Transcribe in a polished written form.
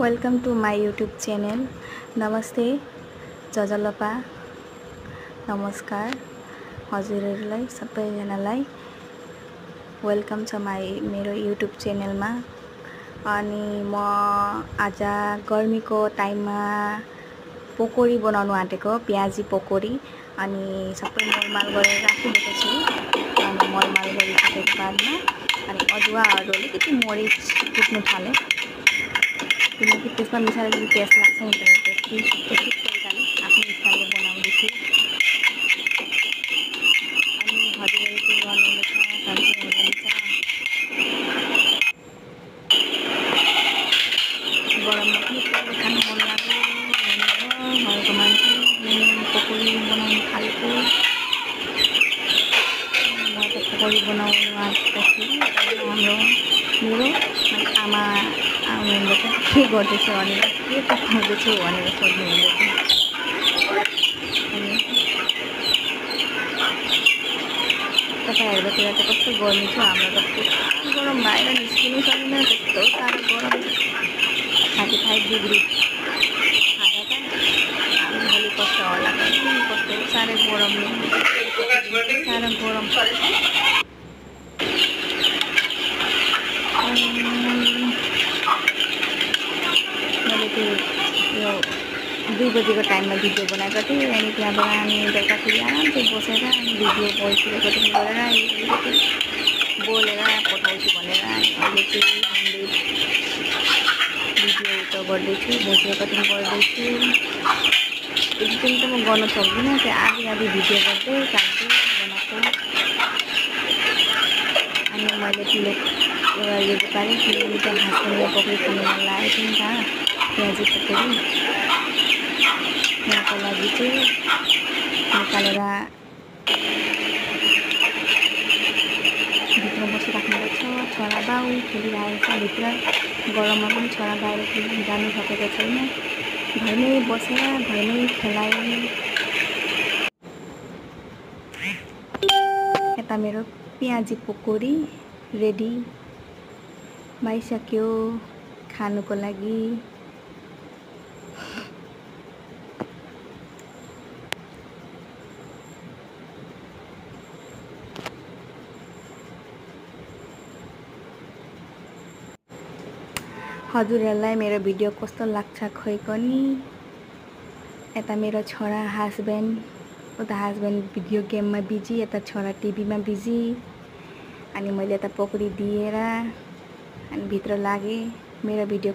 Welcome to my YouTube channel. नमस्ते जजलपा नमस्कार हजुरहरुलाई सबैजनालाई वेलकम छ मेरो यूट्यूब चैनलमा। अनि म आज गर्मीको टाइममा पकोडी बनाउनु आँटेको, प्याजी पकोडी। अनि सबै मलमाल गरेर राखिदिएको छु। अनि मलमाल गरिसकेको बादमा अनि अदुवाहरु अलिकति मरिच कुट्नु थाले, किनकि त्यसमा मिसाएर पनि टेस्ट लाग्छ नि त। त्यस्तै तरिकाले आफ्नो स्टाइलले बनाउँदैछु। अनि हजुरहरु के गर्नुहुँदैछ, सन्चै हुनुहुन्छ? गरममा पनि पकोडी खानु मन लाग्यो भनेर घरको मान्छे पकोडी बनाउनु थालेको। म त पकोडी बनाउनु आँटेको छु। मेरो आमा आउनुहुन्छ, के गर्दैछ भनेर, के पकाउँदैछु भनेर सोध्नुहुँदैछ। अनि तपाईहरुकोतिर त कस्तो गर्मी छ? हाम्रो त पुरा गरम, बाहिर निस्किनु सकिँदैन, त्यस्तो साह्रो गरम। 35 डिग्री आज त भोलि कस्तो होला, कस्तो साह्रै गरमले साह्रो गरम। मैले यो 2 बजेको टाइममा भिडियो बनाएको थिएँ। अनि त्यहाँबाट अनि बेलुकाखेरि आरामसे बसेर अनि भिडियो भोइस रेकर्डिङ गरेर अलिकति बोलेर पठाउँछु भनेर अहिले चाहिँ हामीले भिडियो त गर्दैछु, भोइस रेकर्डिङ गर्दैछु। एडिटिङ त म गर्न सक्दिनँ, त्यो आधी भिडियो गर्दै काट्दै बनाएको। अनि मैले यो पालि मिठो हाँस्ने पकोडी खानु मन लागेको थियो नि त, प्याजी पकोडी। त्यहाँको लागि चाहिँ निकालेर भित्र बसिराख्नुपर्छ। छोरा बाउ खेलिरहेको छ भित्र। गरममा पनि छोरा बाहिर जानु सकेको छैन, घरमै बसेर घरमै खेलाए। यता मेरो प्याजी पकोडी रेडी भइसक्यो खानुको लागि। हजुरहरुलाई मेरो भिडियो कस्तो लाग्छ खै पनि। यता मेरो छोरा हस्बेन्ड, उता हस्बेन्ड भिडियो गेममा बिजी, यता छोरा टिभीमा बिजी। अनि मैले यता पकोडी दिएर अनि भित्र लागे। मेरो भिडियो